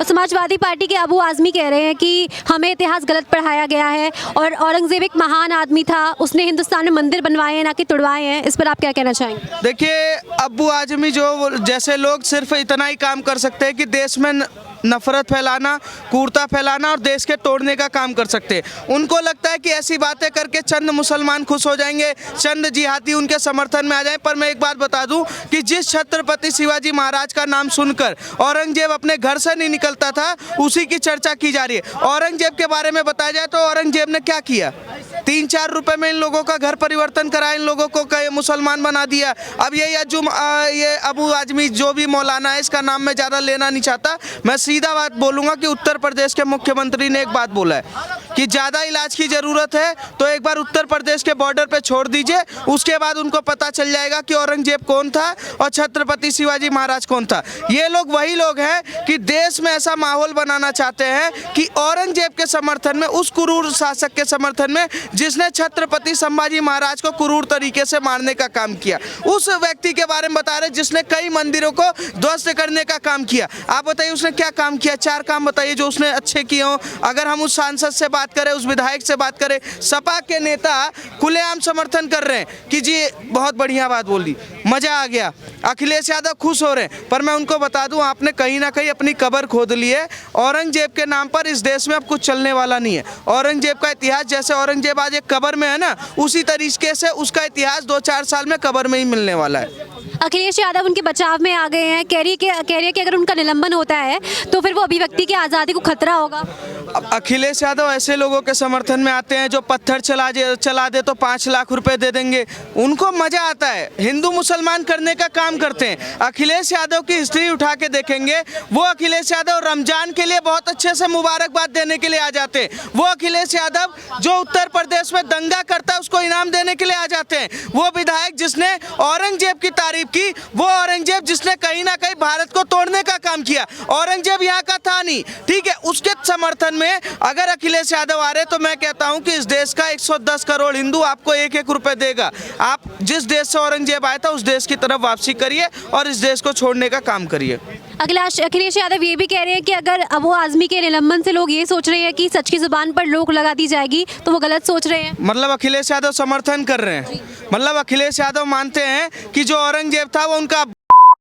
Samajwadi party के अबू आज़मी कह रहे हैं कि हमें इतिहास गलत पढ़ाया गया है और औरंगज़ेब एक महान आदमी था, उसने हिंदुस्तान में मंदिर बनवाए हैं ना कि तुड़वाए हैं। इस पर आप क्या कहना चाहेंगे? देखिए, अबू आज़मी जो जैसे लोग सिर्फ इतना ही काम कर सकते हैं कि देश में नफरत फैलाना, कूड़ता फैलाना और देश के तोड़ने का काम कर सकते हैं। उनको लगता है कि ऐसी बातें करके चंद मुसलमान खुश हो जाएंगे, चंद जिहादी उनके समर्थन में आ जाएं। पर मैं एक बात बता दूं कि जिस छत्रपति शिवाजी महाराज का नाम सुनकर औरंगजेब अपने घर से नहीं निकलता था, उसी की चर्चा की जा रही है। औरंगजेब के बारे में बताया जाए तो औरंगजेब ने क्या किया? 3-4 रुपए में इन लोगों का घर परिवर्तन कराया, इन लोगों को मुसलमान बना दिया। अब ये अबू आज़मी जो भी मौलाना है, इसका नाम मैं ज़्यादा लेना नहीं चाहता। मैं सीधा बात बोलूँगा कि उत्तर प्रदेश के मुख्यमंत्री ने एक बात बोला है कि ज़्यादा इलाज की ज़रूरत है तो एक बार उत्तर प्रदेश के बॉर्डर पे छोड़ दीजिए, उसके बाद उनको पता चल जाएगा कि औरंगजेब कौन था और छत्रपति शिवाजी महाराज कौन था। ये लोग वही लोग हैं कि देश में ऐसा माहौल बनाना चाहते हैं कि औरंगजेब के समर्थन में, उस क्रूर शासक के समर्थन में जिसने छत्रपति संभाजी महाराज को क्रूर तरीके से मारने का काम किया, उस व्यक्ति के बारे में बता रहे जिसने कई मंदिरों को ध्वस्त करने का काम किया। आप बताइए उसने क्या काम किया? 4 काम बताइए जो उसने अच्छे किए हों। अगर हम उस सांसद से बात करें, उस विधायक से बात करें, सपा के नेता खुलेआम समर्थन कर रहे हैं कि जी बहुत बढ़िया बात बोली, मजा आ गया, अखिलेश यादव खुश हो रहे हैं। पर मैं उनको बता दूं, आपने कहीं ना कहीं अपनी कब्र खोद ली है। औरंगजेब के नाम पर इस देश में अब कुछ चलने वाला नहीं है। औरंगजेब का इतिहास, जैसे औरंगजेब आज एक कब्र में है ना, उसी तरीके से उसका इतिहास 2-4 साल में कब्र में ही मिलने वाला है। अखिलेश यादव उनके बचाव में आ गए हैं, कह रही है कि अगर उनका निलंबन होता है तो फिर वो अभिव्यक्ति की आज़ादी को खतरा होगा। अब अखिलेश यादव ऐसे लोगों के समर्थन में आते हैं जो पत्थर चला दे तो 5 लाख रुपए दे देंगे। उनको मजा आता है, हिंदू मुसलमान करने का काम करते हैं। अखिलेश यादव की हिस्ट्री उठा के देखेंगे, वो अखिलेश यादव रमजान के लिए बहुत अच्छे से मुबारकबाद देने के लिए आ जाते हैं। वो अखिलेश यादव जो उत्तर प्रदेश में दंगा करता है उसको इनाम देने के लिए आ जाते हैं। वो विधायक जिसने औरंगजेब की तारीफ की, वो औरंगजेब जिसने कहीं ना कहीं भारत को तोड़ने का काम किया। औरंगजेब यहाँ का था नहीं, ठीक है। उसके समर्थन में अगर अखिलेश यादव आ रहे तो मैं कहता हूं कि इस देश का 110 करोड़ हिंदू आपको 1-1 रुपए देगा। आप जिस देश से औरंगजेब आया था उस देश की तरफ वापसी करिए और इस देश को छोड़ने का काम करिए। अखिलेश यादव ये भी कह रहे हैं कि अगर अबू आज़मी के निलंबन से लोग ये सोच रहे हैं कि सच की जुबान पर रोक लगा दी जाएगी तो वो गलत सोच रहे हैं। मतलब अखिलेश यादव समर्थन कर रहे हैं, मतलब अखिलेश यादव मानते हैं कि जो औरंगजेब था वो उनका।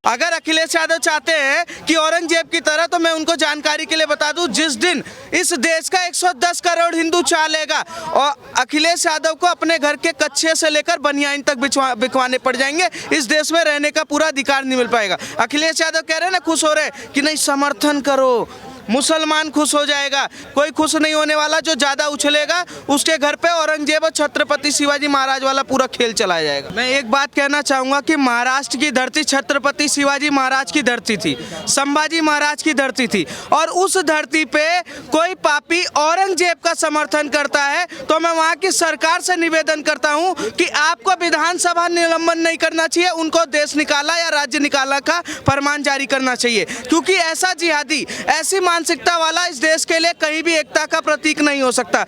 अगर अखिलेश यादव चाहते हैं कि औरंगजेब की तरह, तो मैं उनको जानकारी के लिए बता दूं, जिस दिन इस देश का 110 करोड़ हिंदू चाह लेगा और अखिलेश यादव को अपने घर के कच्चे से लेकर बनियान तक बिकवाने पड़ जाएंगे, इस देश में रहने का पूरा अधिकार नहीं मिल पाएगा। अखिलेश यादव कह रहे हैं ना, खुश हो रहे कि नहीं समर्थन करो, मुसलमान खुश हो जाएगा, कोई खुश नहीं होने वाला। जो ज़्यादा उछलेगा उसके घर पे औरंगजेब और छत्रपति शिवाजी महाराज वाला पूरा खेल चलाया जाएगा। मैं एक बात कहना चाहूँगा कि महाराष्ट्र की धरती छत्रपति शिवाजी महाराज की धरती थी, संभाजी महाराज की धरती थी, और उस धरती पे कोई पापी औरंगजेब का समर्थन करता है तो मैं वहाँ की सरकार से निवेदन करता हूँ कि आपको विधानसभा निलंबन नहीं करना चाहिए, उनको देश निकाला या राज्य निकाला का फरमान जारी करना चाहिए। क्योंकि ऐसा जिहादी, ऐसी मानसिकता वाला इस देश के लिए कहीं भी एकता का प्रतीक नहीं हो सकता।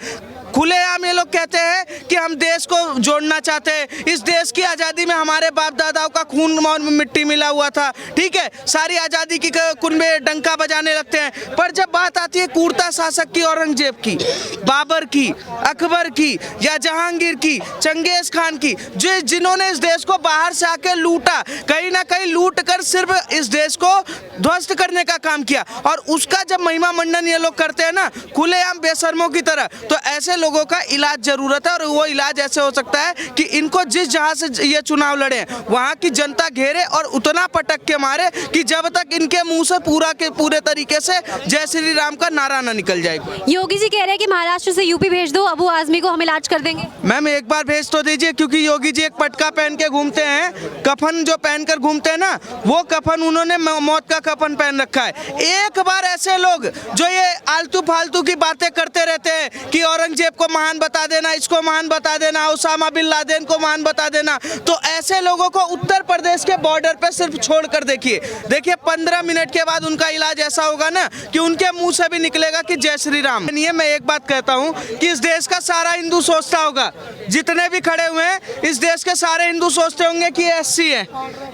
खुलेआम ये लोग कहते हैं कि हम देश को जोड़ना चाहते हैं, इस देश की आज़ादी में हमारे बाप दादाओं का खून और मिट्टी मिला हुआ था, ठीक है। सारी आज़ादी की कुन में डंका बजाने लगते हैं, पर जब बात आती है क्रूरता शासक की, औरंगजेब की, बाबर की, अकबर की या जहांगीर की, चंगेज खान की, जिन्होंने इस देश को बाहर से आके लूटा, कहीं ना कहीं लूट कर सिर्फ इस देश को ध्वस्त करने का काम किया, और उसका जब महिमा मंडन ये लोग करते हैं ना खुलेआम बेशर्मों की तरह, तो ऐसे लोगों का इलाज जरूरत है। और वो इलाज ऐसे हो सकता है कि इनको जिस जहां से ये चुनाव लड़े वहां की जनता घेरे और उतना पटक के मारे कि जब तक इनके मुंह से पूरे तरीके से जय श्री राम का नारा ना निकल जाए। योगी जी कह रहे हैं कि महाराष्ट्र से यूपी भेज दो, अबू आज़मी को हम इलाज कर देंगे। मैम एक बार भेज तो दीजिए, क्योंकि योगी जी एक पटका पहन के घूमते हैं, कफन जो पहनकर घूमते हैं ना, वो कफन उन्होंने मौत का कफन पहन रखा है। एक बार ऐसे लोग जो ये आलतू फालतू की बातें करते रहते हैं कि औरंगजेब औरंगजेब को महान बता देना, इसको महान बता देना, उसामा बिन लादेन को महान बता देना। तो ऐसे लोगों को उत्तर प्रदेश के बॉर्डर पे सिर्फ छोड़ कर देखिए 15 मिनट के बाद उनका इलाज ऐसा होगा ना कि उनके मुंह से भी निकलेगा कि जय श्री राम। नहीं, मैं एक बात कहता हूँ कि इस देश का सारा हिंदू सोचता होगा, जितने भी खड़े हुए हैं इस देश के सारे हिंदू सोचते होंगे कि ये SC है,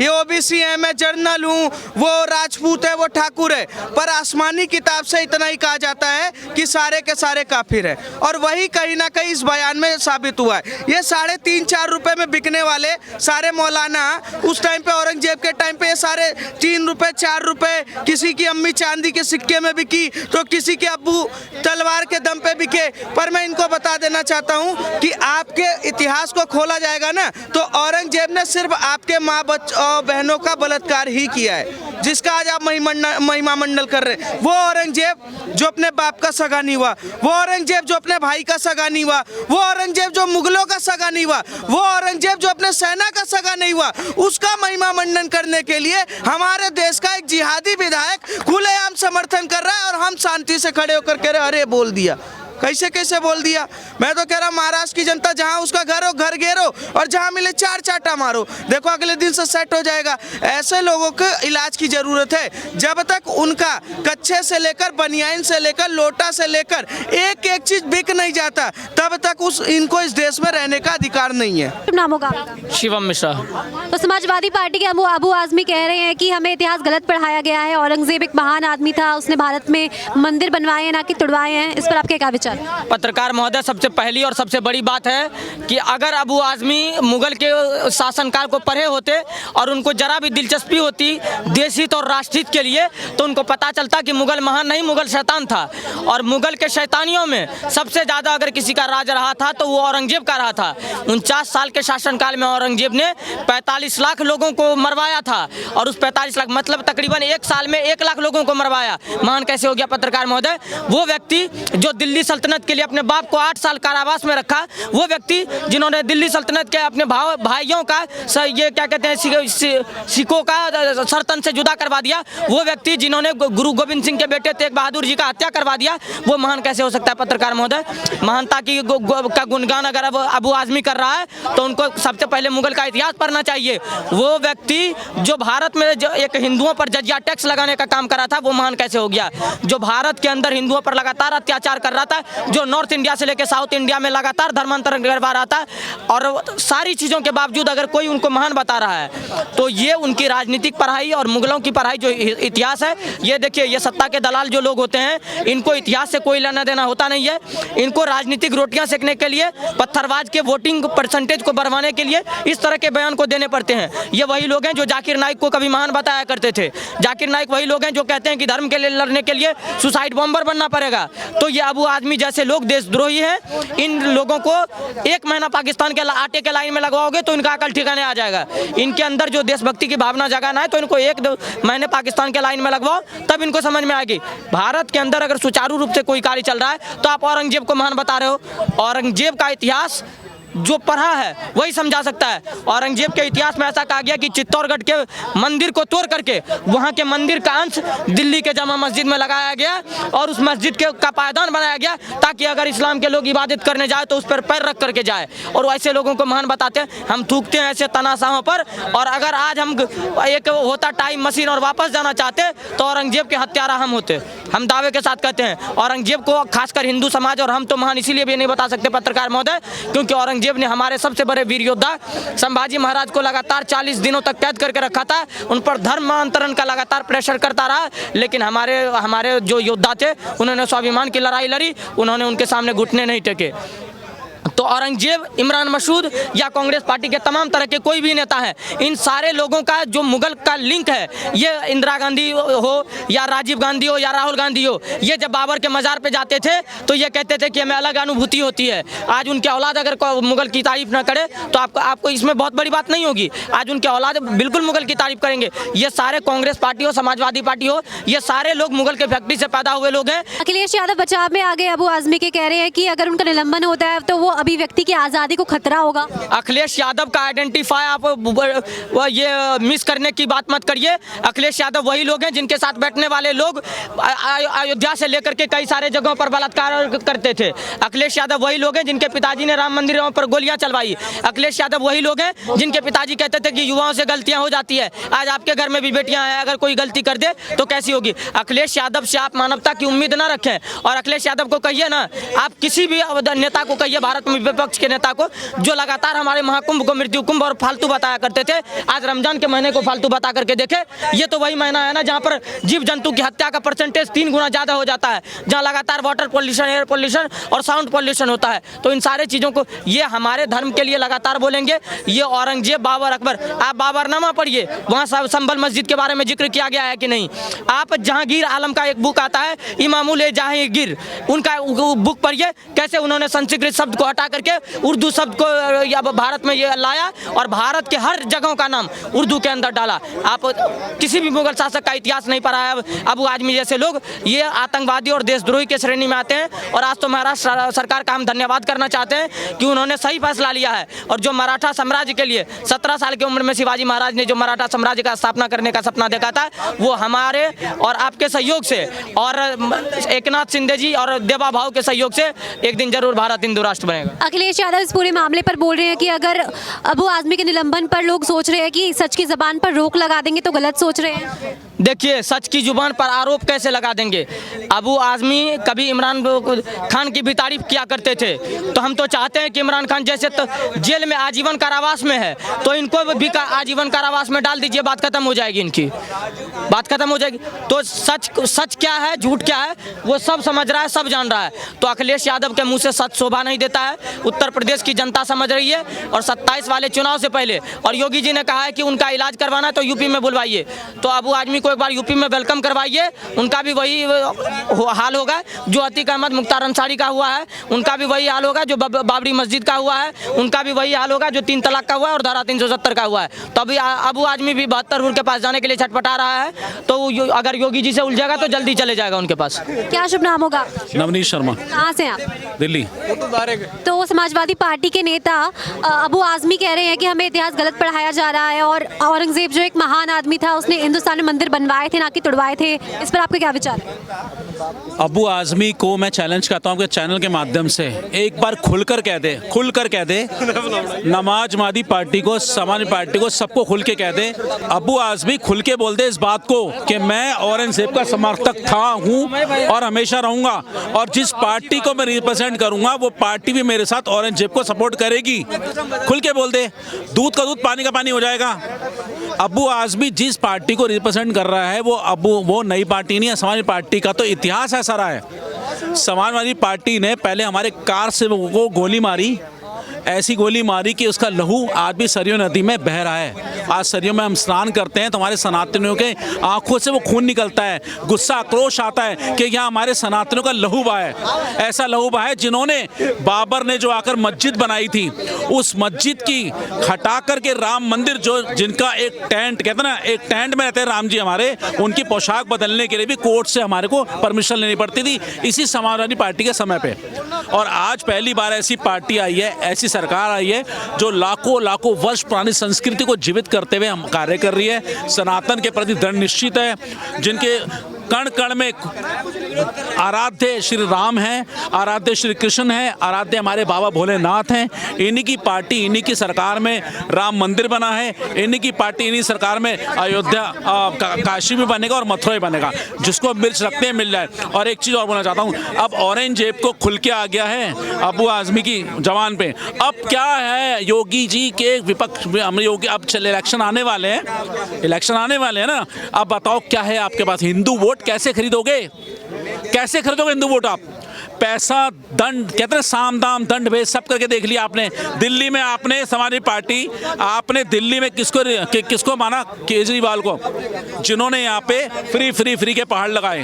ये OBC है, मैं जर्नल हूँ, वो राजपूत है, वो ठाकुर है। पर आसमानी किताब से इतना ही कहा जाता है कि सारे के सारे काफिर है, और वही कहीं ना कहीं इस बयान में साबित हुआ है। ये 3.5-4 रुपए में बिकने वाले सारे मौलाना उस टाइम पे, औरंगजेब के टाइम पे, ये सारे 3 रुपए 4 रुपए, किसी की अम्मी चांदी के सिक्के में बिकी तो किसी के अब्बू तलवार के दम पे बिके। पर मैं इनको बता देना चाहता हूँ कि आपके इतिहास को खोला जाएगा ना तो औरंगजेब ने सिर्फ आपके माँ बहनों का बलात्कार ही किया है, जिसका आज आप महिमा मंडल कर रहे हैं। वो औरंगजेब जो अपने बाप का सगा नहीं हुआ, वो औरंगजेब जो अपने भाई का सगा नहीं हुआ, वो औरंगजेब जो मुगलों का सगा नहीं हुआ, वो औरंगजेब जो अपने सेना का सगा नहीं हुआ, उसका महिमा मंडन करने के लिए हमारे देश का एक जिहादी विधायक खुलेआम समर्थन कर रहा है। और हम शांति से खड़े होकर कह रहे अरे बोल दिया, कैसे बोल दिया। मैं तो कह रहा महाराष्ट्र की जनता, जहां उसका घर हो घर घेरो और जहां मिले 4 चाटा मारो, देखो अगले दिन से सेट हो जाएगा। ऐसे लोगों को इलाज की जरूरत है। जब तक उनका कच्छे से लेकर बनियान से लेकर लोटा से लेकर एक एक चीज बिक नहीं जाता, तब तक इनको इस देश में रहने का अधिकार नहीं है। नाम होगा आपका? शिवम मिश्रा। तो समाजवादी पार्टी के अबू आजमी कह रहे हैं कि हमें इतिहास गलत पढ़ाया गया है, औरंगजेब एक महान आदमी था, उसने भारत में मंदिर बनवाए हैं ना कि तुड़वाए हैं। इस पर आपके क्या विचार? पत्रकार महोदय, सबसे पहली और सबसे बड़ी बात है कि अगर अबू आजमी मुगल के शासनकाल को पढ़े होते और उनको जरा भी दिलचस्पी होती देशहित और राष्ट्रहित के लिए, तो उनको पता चलता कि मुगल महान नहीं, मुगल शैतान था। और मुगल के शैतानियों में सबसे ज़्यादा अगर किसी का राज रहा था तो वो औरंगजेब का रहा था। 49 साल के शासनकाल में औरंगजेब ने 45 लाख लोगों को मरवाया था, और उस 45 लाख मतलब तकरीबन 1 साल में 1 लाख लोगों को मरवाया। महान कैसे हो गया पत्रकार महोदय? वो व्यक्ति जो दिल्ली सल्तनत के लिए अपने बाप को 8 साल कारावास में रखा, वो व्यक्ति जिन्होंने दिल्ली सल्तनत के अपने भाइयों का ये क्या कहते हैं सिखों का सरतन से जुदा करवा दिया, वो व्यक्ति जिन्होंने गुरु गोविंद सिंह के बेटे तेग बहादुर जी का हत्या करवा दिया, वो महान कैसे हो सकता है पत्रकार महोदय? महानता की का गुणगान अगर अब अबू आजमी कर रहा है तो उनको सबसे पहले मुगल का इतिहास पढ़ना चाहिए। वो व्यक्ति जो भारत में जो एक हिंदुओं पर जजिया टैक्स लगाने का काम कर रहा था, वो महान कैसे हो गया? जो भारत के अंदर हिंदुओं पर लगातार अत्याचार कर रहा था, जो नॉर्थ इंडिया से लेकर साउथ इंडिया में लगातार धर्मांतरण करवा रहा था, और सारी चीज़ों के बावजूद अगर कोई उनको महान बता रहा है तो ये उनकी राजनीतिक पढ़ाई और मुगलों की पढ़ाई जो इतिहास है, ये देखिए, ये सत्ता के दलाल जो लोग होते हैं, इनको इतिहास से कोई लेना देना होता नहीं है। इनको राजनीतिक रोटियां सेकने के लिए, पत्थरबाज के वोटिंग परसेंटेज को बढ़वाने के लिए इस तरह के बयान को देने पड़ते हैं। ये वही लोग हैं जो जाकिर नाइक को कभी महान बताया करते थे। जाकिर नाइक वही लोग हैं जो कहते हैं कि धर्म के लिए लड़ने के लिए सुसाइड बॉम्बर बनना पड़ेगा। तो ये अबू आजमी जैसे लोग देशद्रोही हैं। इन लोगों को 1 महीना पाकिस्तान के आटे के लाइन में लगवाओगे तो इनका अकल ठिकाने आ जाएगा। इनके अंदर जो देशभक्ति की भावना जगाना है तो इनको 1-2 महीने पाकिस्तान के लाइन में लगवाओ, तब इनको समझ में आएगी। भारत के अंदर अगर सुचारू रूप से कोई कार्य चल रहा है तो आप औरंगजेब को महान बता रहे हो। औरंगजेब का इतिहास जो पढ़ा है वही समझा सकता है। औरंगजेब के इतिहास में ऐसा कहा गया कि चित्तौड़गढ़ के मंदिर को तोड़ करके वहाँ के मंदिर का अंश दिल्ली के जामा मस्जिद में लगाया गया और उस मस्जिद के का पायदान बनाया गया ताकि अगर इस्लाम के लोग इबादत करने जाए तो उस पर पैर रख करके जाए। और ऐसे लोगों को महान बताते हैं, हम थूकते हैं ऐसे तनाशाहों पर। और अगर आज हम एक होता टाइम मशीन और वापस जाना चाहते तो औरंगजेब के हत्यारा हम होते। हम दावे के साथ कहते हैं औरंगजेब को खासकर हिंदू समाज और हम तो महान इसीलिए भी नहीं बता सकते पत्रकार महोदय, क्योंकि औरंगजेब ने हमारे सबसे बड़े वीर योद्धा संभाजी महाराज को लगातार 40 दिनों तक कैद करके रखा था। उन पर धर्मांतरण का लगातार प्रेशर करता रहा, लेकिन हमारे जो योद्धा थे उन्होंने स्वाभिमान की लड़ाई लड़ी, उन्होंने उनके सामने घुटने नहीं टेके। तो औरंगजेब, इमरान मसूद या कांग्रेस पार्टी के तमाम तरह के कोई भी नेता हैं, इन सारे लोगों का जो मुगल का लिंक है, ये इंदिरा गांधी हो या राजीव गांधी हो या राहुल गांधी हो, ये जब बाबर के मज़ार पे जाते थे तो ये कहते थे कि हमें अलग अनुभूति होती है। आज उनके औलाद अगर मुगल की तारीफ ना करे तो आपको इसमें बहुत बड़ी बात नहीं होगी। आज उनके औलाद बिल्कुल मुगल की तारीफ करेंगे। ये सारे कांग्रेस पार्टी हो, समाजवादी पार्टी हो, ये सारे लोग मुगल के फैक्ट्री से पैदा हुए लोग हैं। अखिलेश यादव बचाव में आ गए अबू आजमी के, कह रहे हैं कि अगर उनका निलंबन होता है तो वो अभिव्यक्ति की आज़ादी को खतरा होगा? अखिलेश यादव का आइडेंटिफाई आप ये मिस करने की बात मत करिए। अखिलेश यादव वही लोग हैं जिनके साथ बैठने वाले लोग अयोध्या से लेकर के कई सारे जगहों पर बलात्कार करते थे। अखिलेश यादव वही लोग हैं जिनके पिताजी ने राम मंदिरों पर गोलियां चलवाई। अखिलेश यादव वही लोग हैं जिनके पिताजी कहते थे कि युवाओं से गलतियां हो जाती है। आज आपके घर में भी बेटियां हैं, अगर कोई गलती कर दे तो कैसी होगी? अखिलेश यादव से आप मानवता की उम्मीद ना रखें। और अखिलेश यादव को कहिए ना, आप किसी भी नेता को कहिए, भारत में विपक्ष के नेता को, जो लगातार हमारे महाकुंभ को मृत्यु कुंभ और फालतू बताया करते थे, आज रमजान के महीने को फालतू बता करके देखे। ये तो वही महीना है ना जहाँ पर जीव जंतु की हत्या का परसेंटेज 3 गुना ज़्यादा हो जाता है, जहाँ लगातार वाटर पोल्यूशन, एयर पोल्यूशन और साउंड पोल्यूशन होता है। तो इन सारे चीज़ों को ये हमारे धर्म के लिए लगातार बोलेंगे। ये औरंगजेब, बाबर, अकबर, आप बाबरनामा पढ़िए, वहाँ संभल मस्जिद के बारे में जिक्र किया गया है कि नहीं? आप जहांगीर आलम का एक बुक आता है, इमामुल ए जहांगीर, उनका बुक पढ़िए, कैसे उन्होंने संस्कृत शब्द को हटा करके उर्दू शब्द को भारत में ये लाया और भारत के हर जगहों का नाम उर्दू के अंदर डाला। आप किसी भी मुगल शासक का इतिहास नहीं पढ़ा है। अबू आजमी जैसे लोग ये आतंकवादी और देशद्रोही के श्रेणी में आते हैं। और आज तो महाराष्ट्र सरकार का हम धन्यवाद करना चाहते हैं कि उन्होंने सही फैसला लिया है। और जो मराठा साम्राज्य के लिए 17 साल की उम्र में शिवाजी महाराज ने जो मराठा साम्राज्य का स्थापना करने का सपना देखा था, वो हमारे और आपके सहयोग से और एकनाथ शिंदे जी और देवा भाव के सहयोग से एक दिन जरूर भारत हिंदू राष्ट्र बनेगा। अखिलेश यादव इस पूरे मामले पर बोल रहे हैं कि अगर अबू आजमी के निलंबन पर लोग सोच रहे हैं कि सच की ज़बान पर रोक लगा देंगे तो गलत सोच रहे हैं। देखिए, सच की जुबान पर आरोप कैसे लगा देंगे? अबू आजमी कभी इमरान खान की भी तारीफ किया करते थे, तो हम तो चाहते हैं कि इमरान खान जैसे तो जेल में आजीवन कारावास में है, तो इनको भी आजीवन कारावास में डाल दीजिए, बात खत्म हो जाएगी, इनकी बात खत्म हो जाएगी। तो सच क्या है, झूठ क्या है, वो सब समझ रहा है, सब जान रहा है। तो अखिलेश यादव के मुंह से सच शोभा नहीं देता है। उत्तर प्रदेश की जनता समझ रही है। और 27 वाले चुनाव से पहले और योगी जी ने कहा है कि उनका इलाज करवाना है तो यूपी में बुलवाइए। तो अबू आजमी को एक बार यूपी में वेलकम करवाइए, उनका भी वही हाल होगा जो अतीक अहमद मुख्तार अंसारी का हुआ है, उनका भी वही हाल होगा जो बाबरी मस्जिद का हुआ है, उनका भी वही हाल होगा जो 3 तलाक का हुआ है और धारा 370 का हुआ है। तो अभी अबू आजमी भी 72 हुर के पास जाने के लिए छटपटा रहा है। तो अगर योगी जी से उलझेगा तो जल्दी चले जाएगा उनके पास। क्या शुभ नाम होगा? नवनीत शर्मा। कहाँ से आप? दिल्ली। तो समाजवादी पार्टी के नेता अबू आजमी कह रहे हैं कि हमें इतिहास गलत पढ़ाया जा रहा है और औरंगजेब जो एक महान आदमी था उसने हिंदुस्तान में मंदिर बनवाए थे, ना कि तुड़वाए थे। इस पर आपके क्या विचार है? अबू आजमी को मैं चैलेंज करता हूँ आपके चैनल के माध्यम से, एक बार खुलकर कह दे नमाजवादी पार्टी को, समाजवादी पार्टी को, सबको खुल के कह दे। अबू आजमी खुल के बोल दे इस बात को कि मैं औरंगजेब का समर्थक हूँ और हमेशा रहूँगा, और जिस पार्टी को मैं रिप्रेजेंट करूँगा वो पार्टी भी मेरे साथ औरंगजेब को सपोर्ट करेगी। खुल के बोल दे, दूध का दूध पानी का पानी हो जाएगा। अबू आजमी जिस पार्टी को रिप्रेजेंट कर रहा है वो नई पार्टी नहीं है, समाजवादी पार्टी का तो इतिहास ऐसा रहा है। समाजवादी पार्टी ने पहले हमारे कार से वो गोली मारी, ऐसी गोली मारी कि उसका लहू आज भी सरयू नदी में बह रहा है। आज सरयू में हम स्नान करते हैं तो हमारे सनातनियों के आंखों से वो खून निकलता है, गुस्सा आक्रोश आता है कि यहाँ हमारे सनातनियों का लहू बहा है। ऐसा लहू बहा है जिन्होंने बाबर ने जो आकर मस्जिद बनाई थी, उस मस्जिद की हटा करके राम मंदिर, जो जिनका एक टेंट कहते हैं ना, एक टेंट में रहते हैं राम जी हमारे, उनकी पोशाक बदलने के लिए भी कोर्ट से हमारे को परमिशन लेनी पड़ती थी, इसी समाजवादी पार्टी के समय पे। और आज पहली बार ऐसी पार्टी आई है, ऐसी सरकार आई है जो लाखों वर्ष पुरानी संस्कृति को जीवित करते हुए हम कार्य कर रही है, सनातन के प्रति दृढ़ निश्चित है, जिनके कण कण में आराध्य श्री राम हैं, आराध्य श्री कृष्ण हैं, आराध्य हमारे बाबा भोलेनाथ हैं। इन्हीं की पार्टी, इन्हीं की सरकार में राम मंदिर बना है, इन्हीं की पार्टी, इन्हीं सरकार में अयोध्या काशी भी बनेगा और मथुरा भी बनेगा। जिसको मिर्च रखते हैं मिल जाए। और एक चीज़ और बोलना चाहता हूँ, अब औरंगजेब को खुल के आ गया है अबू आजमी की जवान पे। अब क्या है, योगी जी के विपक्ष में योगी, अब इलेक्शन आने वाले हैं ना, अब बताओ क्या है आपके पास? हिंदू वोट कैसे खरीदोगे? हिंदू वोट आप? पैसा, दंड, कहते हैं साम दाम दंड भेद सब करके देख लिया आपने। दिल्ली में आपने समाजवादी पार्टी, आपने दिल्ली में किसको माना? केजरीवाल को, जिन्होंने यहाँ पे फ्री के पहाड़ लगाए,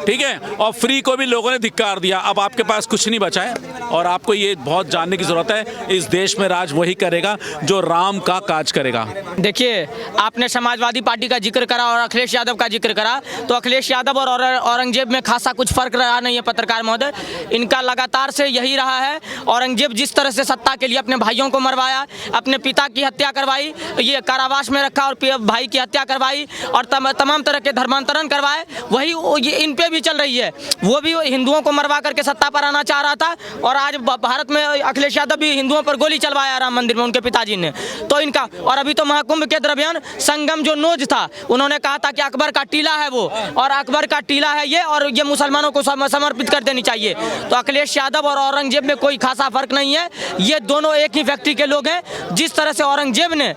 ठीक है, और फ्री को भी लोगों ने धिक्कार दिया। अब आपके पास कुछ नहीं बचा है और आपको ये बहुत जानने की ज़रूरत है, इस देश में राज वही करेगा जो राम का काज करेगा। देखिए, आपने समाजवादी पार्टी का जिक्र करा और अखिलेश यादव का जिक्र करा, तो अखिलेश यादव और औरंगजेब में खासा कुछ फर्क रहा नहीं है पत्रकार महोदय। इनका लगातार से यही रहा है। औरंगजेब जिस तरह से सत्ता के लिए अपने भाइयों को मरवाया, अपने पिता की हत्या करवाई, ये कारावास में रखा और भाई की हत्या करवाई और तमाम तरह के धर्मांतरण करवाए, वही ये इन पे भी चल रही है। वो भी हिंदुओं को मरवा करके सत्ता पर आना चाह रहा था और आज भारत में अखिलेश यादव भी हिंदुओं पर गोली चलवाया राम मंदिर में उनके पिताजी ने। तो इनका, और अभी तो महाकुंभ के दरमियान संगम जो नोज था, उन्होंने कहा था कि अकबर का टीला है वो, और अकबर का टीला है ये, और ये मुसलमानों को समर्पित कर देनी चाहिए। तो अखिलेश यादव और औरंगजेब में कोई खासा फर्क नहीं है, ये दोनों एक ही व्यक्ति के लोग हैं। जिस तरह से औरंगजेब ने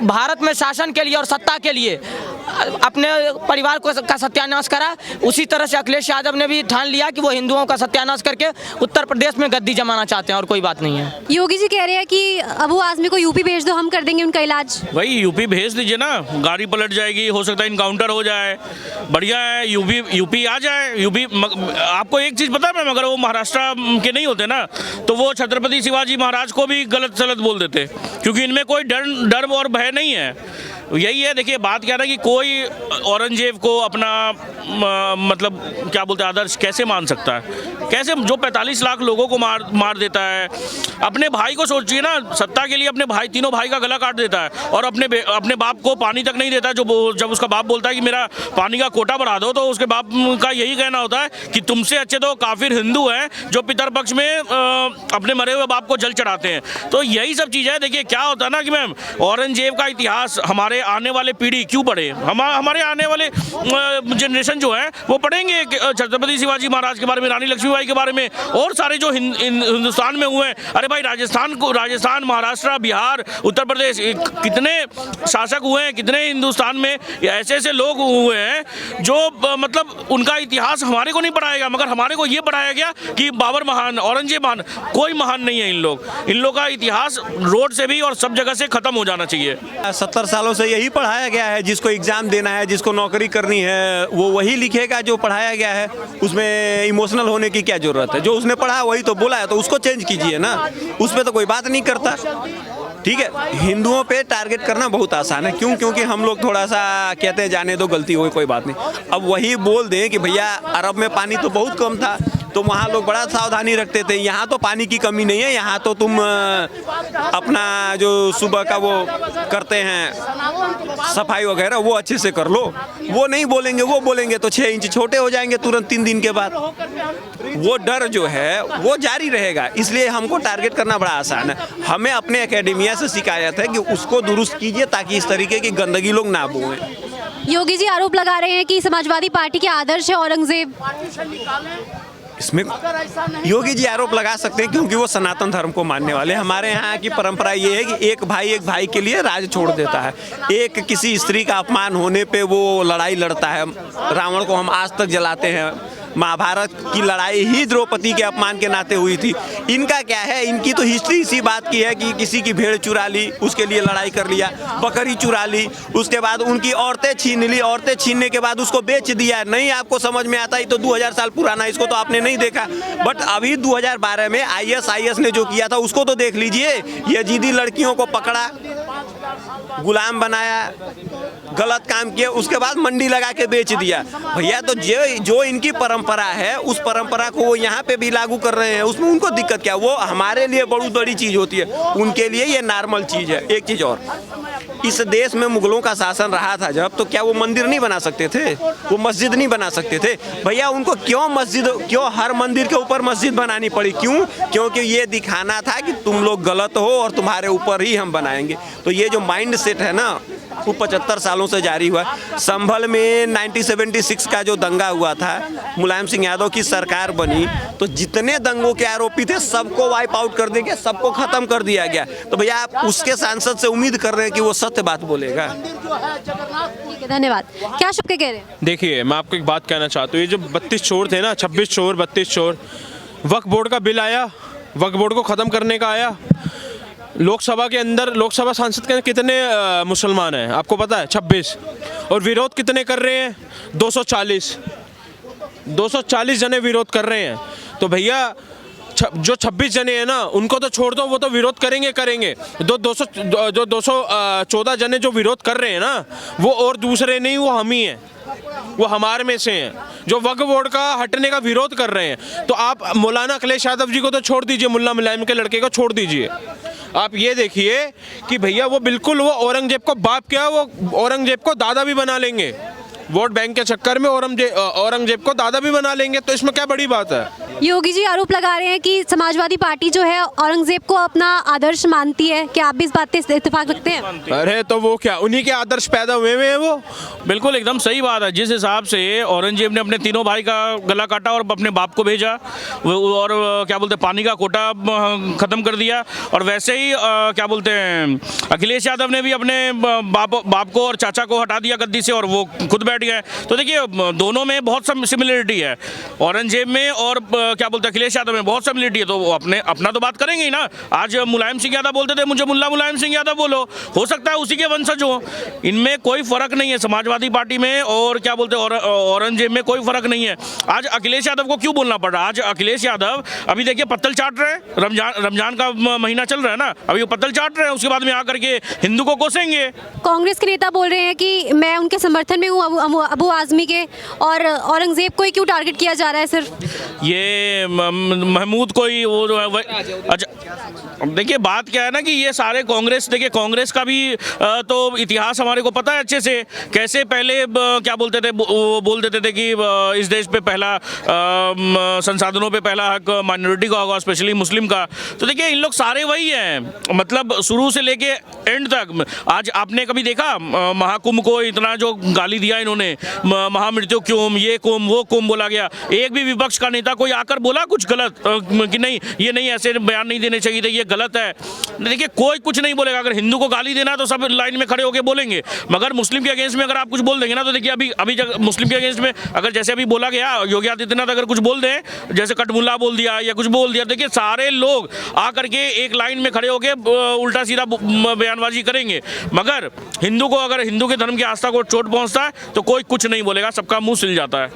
भारत में शासन के लिए और सत्ता के लिए अपने परिवार को का सत्यानाश करा, उसी तरह से अखिलेश यादव ने भी ठान लिया कि वो हिंदुओं का सत्यानाश करके उत्तर प्रदेश में गद्दी जमाना चाहते हैं, और कोई बात नहीं है। योगी जी कह रहे हैं कि अबू आजमी को यूपी भेज दो, हम कर देंगे उनका इलाज। भाई यूपी भेज दीजिए ना, गाड़ी पलट जाएगी, हो सकता है इनकाउंटर हो जाए, बढ़िया है, यूपी आ जाए। यूपी आपको एक चीज़ पता है, अगर वो महाराष्ट्र के नहीं होते ना, तो वो छत्रपति शिवाजी महाराज को भी गलत सलत बोल देते, क्योंकि इनमें कोई डर और भय नहीं है। यही है, देखिए बात क्या है कि कोई औरंगजेब को अपना मतलब क्या बोलते हैं आदर्श कैसे मान सकता है? कैसे, जो 45 लाख लोगों को मार देता है, अपने भाई को सोचिए ना, सत्ता के लिए अपने भाई, तीनों भाई का गला काट देता है, और अपने बाप को पानी तक नहीं देता है। जब उसका बाप बोलता है कि मेरा पानी का कोटा बढ़ा दो, तो उसके बाप का यही कहना होता है कि तुमसे अच्छे तो काफिर हिंदू हैं जो पितरपक्ष में अपने मरे हुए बाप को जल चढ़ाते हैं। तो यही सब चीज़ है। देखिए क्या होता है ना कि मैम, औरंगजेब का इतिहास हमारे आने वाले पीढ़ी क्यों पढ़े, हमारे आने वाले जनरेशन जो है वो पढ़ेंगे छत्रपति शिवाजी महाराज के बारे में, रानी लक्ष्मीबाई के बारे में, और सारे जो हिंदुस्तान में हुए हैं। अरे भाई, राजस्थान, महाराष्ट्र, बिहार, उत्तर प्रदेश, कितने शासक हुए हैं, कितने हिंदुस्तान में ऐसे ऐसे लोग हुए हैं जो मतलब उनका इतिहास हमारे को नहीं पढ़ाएगा, मगर हमारे को ये पढ़ाया गया कि बाबर महान, औरंगजेब महान। कोई महान नहीं है इन लोग का इतिहास रोड से भी और सब जगह से खत्म हो जाना चाहिए। 70 सालों से यही पढ़ाया गया है, जिसको एग्जाम देना है, जिसको नौकरी करनी है, वो वही लिखेगा जो पढ़ाया गया है। उसमें इमोशनल होने की क्या जरूरत है? जो उसने पढ़ा वही तो बोला है, तो उसको चेंज कीजिए ना, उस पर तो कोई बात नहीं करता। ठीक है, हिंदुओं पे टारगेट करना बहुत आसान है। क्यों? क्योंकि हम लोग थोड़ा सा कहते हैं जाने दो, गलती हुई कोई बात नहीं। अब वही बोल दें कि भैया अरब में पानी तो बहुत कम था, तो वहाँ लोग बड़ा सावधानी रखते थे, यहाँ तो पानी की कमी नहीं है, यहाँ तो तुम अपना जो सुबह का वो करते हैं सफाई वगैरह वो अच्छे से कर लो। वो नहीं बोलेंगे, वो बोलेंगे तो 6 इंच छोटे हो जाएंगे तुरंत 3 दिन के बाद। वो डर जो है वो जारी रहेगा, इसलिए हमको टारगेट करना बड़ा आसान है। हमें अपने एकेडमिया से शिकायत है कि उसको दुरुस्त कीजिए ताकि इस तरीके की गंदगी लोग ना बोएं। योगी जी आरोप लगा रहे हैं कि समाजवादी पार्टी के आदर्श है औरंगजेब। इसमें योगी जी आरोप लगा सकते हैं क्योंकि वो सनातन धर्म को मानने वाले। हमारे यहाँ की परंपरा ये है कि एक भाई के लिए राज छोड़ देता है। एक किसी स्त्री का अपमान होने पे वो लड़ाई लड़ता है। रावण को हम आज तक जलाते हैं। महाभारत की लड़ाई ही द्रौपदी के अपमान के नाते हुई थी। इनका क्या है, इनकी तो हिस्ट्री इसी बात की है कि किसी की भेड़ चुरा ली, उसके लिए लड़ाई कर लिया, बकरी चुरा ली, उसके बाद उनकी औरतें छीन ली, औरतें छीनने के बाद उसको बेच दिया। नहीं आपको समझ में आता, ही तो 2000 साल पुराना, इसको तो आपने नहीं देखा। बट अभी 2012 में ISIS ने जो किया था उसको तो देख लीजिए। यजीदी लड़कियों को पकड़ा, गुलाम बनाया, गलत काम किया, उसके बाद मंडी लगा के बेच दिया। भैया तो जो इनकी परंपरा है उस परंपरा को वो यहाँ पे भी लागू कर रहे हैं, उसमें उनको दिक्कत क्या? वो हमारे लिए बहुत बड़ी चीज़ होती है, उनके लिए ये नॉर्मल चीज़ है। एक चीज़ और, इस देश में मुगलों का शासन रहा था जब, तो क्या वो मंदिर नहीं बना सकते थे? वो मस्जिद नहीं बना सकते थे? भैया उनको क्यों हर मंदिर के ऊपर मस्जिद बनानी पड़ी? क्यों? क्योंकि ये दिखाना था कि तुम लोग गलत हो और तुम्हारे ऊपर ही हम बनाएंगे। तो ये जो माइंड सेट है ना, वो 75 सालों से जारी हुआ। संभल में 1976 का जो दंगा हुआ था, मुलायम सिंह यादव की सरकार बनी, तो जितने दंगों के आरोपी थे सबको वाइप आउट कर दिया गया, सबको खत्म कर दिया गया। तो भैया आप उसके सांसद से उम्मीद कर रहे हैं कि वो सत्य बात बोलेगा? ठीक है, धन्यवाद। क्या शुभ के कह रहे हैं? देखिए, मैं आपको एक बात कहना चाहता हूँ। ये जो 32 चोर थे ना, 26 चोर, 32 चोर, वक्फ बोर्ड का बिल आया, वक्फ बोर्ड को ख़त्म करने का आया। लोकसभा के अंदर, लोकसभा सांसद के कितने मुसलमान हैं आपको पता है? 26। और विरोध कितने कर रहे हैं? 240 जने विरोध कर रहे हैं। तो भैया जो 26 जने हैं ना उनको तो छोड़ दो, वो तो विरोध करेंगे। 214 जने जो विरोध कर रहे हैं ना, वो और दूसरे नहीं, वो हम ही हैं, वो हमारे में से हैं जो वक्फ बोर्ड का हटने का विरोध कर रहे हैं। तो आप मौलाना अखिलेश यादव जी को तो छोड़ दीजिए, मुल्ला मुलायम के लड़के को छोड़ दीजिए। आप ये देखिए कि भैया वो बिल्कुल वो औरंगजेब को बाप क्या, वो औरंगजेब को दादा भी बना लेंगे। वोट बैंक के चक्कर में औरंगजेब को दादा भी बना लेंगे, तो इसमें क्या बड़ी बात है। योगी जी आरोप लगा रहे हैं कि समाजवादी पार्टी जो है औरंगजेब को अपना आदर्श मानती है। क्या आप भी इस बात से इत्तेफाक रखते हैं? अरे तो वो क्या उन्हीं के आदर्श पैदा हुए हैं वो। बिल्कुल एकदम सही बात है। जिस हिसाब से औरंगजेब ने अपने तीनों भाई का गला काटा और अपने बाप को भेजा और क्या बोलते हैं पानी का कोटा ख़त्म कर दिया, और वैसे ही क्या बोलते हैं अखिलेश यादव ने भी अपने बाप को और चाचा को हटा दिया गद्दी से और वो खुद बैठ गए। तो देखिए दोनों में बहुत सिमिलरिटी है, औरंगजेब में और क्या बोलते हैं अखिलेश यादव में बहुत सिमिलरिटी है। तो वो अपना तो बात करेंगे ही ना। आज मुलायम सिंह यादव बोलते थे मुझे मुल्ला मुलायम सिंह यादव बोलो, हो सकता है उसी के वंशज हो। इनमें कोई फर्क नहीं है, समाजवादी पार्टी में और क्या बोलते हैं औरंगजेब में कोई फर्क नहीं है। आज अखिलेश यादव को क्यों बोलना पड़ रहा है? आज अखिलेश यादव अभी देखिए पत्तल चाट रहे हैं, रमजान का महीना चल रहा है ना, अभी वो पत्तल चाट रहे हैं, उसके बाद में आकर के हिंदू को कोसेंगे। कांग्रेस के नेता बोल रहे हैं कि मैं उनके समर्थन में हूँ अबू आजमी के, और औरंगजेब को ही क्यों टारगेट किया जा रहा है सिर्फ? ये महमूद कोई वो जो है अच्छा देखिए बात क्या है ना कि ये सारे कांग्रेस, देखिए कांग्रेस का भी तो इतिहास हमारे को पता है अच्छे से, कैसे पहले क्या बोलते थे, वो बोल देते थे कि इस देश पे पहला संसाधनों पे पहला हक माइनॉरिटी का होगा, स्पेशली मुस्लिम का। तो देखिए इन लोग सारे वही हैं, मतलब शुरू से लेके एंड तक। आज आपने कभी देखा महाकुंभ को इतना जो गाली दिया इन्होंने, महामृत्यु कुंभ, ये कुंभ वो कुंभ बोला गया, एक भी विपक्ष का नेता कोई आकर बोला कुछ गलत कि नहीं ये नहीं ऐसे बयान नहीं देने चाहिए थे, ये गलत है? देखिए कोई कुछ नहीं बोलेगा। अगर हिंदू को गाली देना तो सब लाइन में खड़े होकर बोलेंगे, मगर मुस्लिम के अगेंस्ट में अगर आप कुछ बोल देंगे ना, तो देखिए अभी मुस्लिम के अगेंस्ट में अगर जैसे अभी बोला गया, योगी आदित्यनाथ अगर कुछ बोल दें, जैसे कटमुल्ला बोल दिया या कुछ बोल दिया, देखिए सारे लोग आकर के एक लाइन में खड़े होकर उल्टा सीधा बयानबाजी करेंगे। मगर हिंदू को, अगर हिंदू के धर्म की आस्था को चोट पहुंचता है तो कोई कुछ नहीं बोलेगा, सबका मुंह सिल जाता है।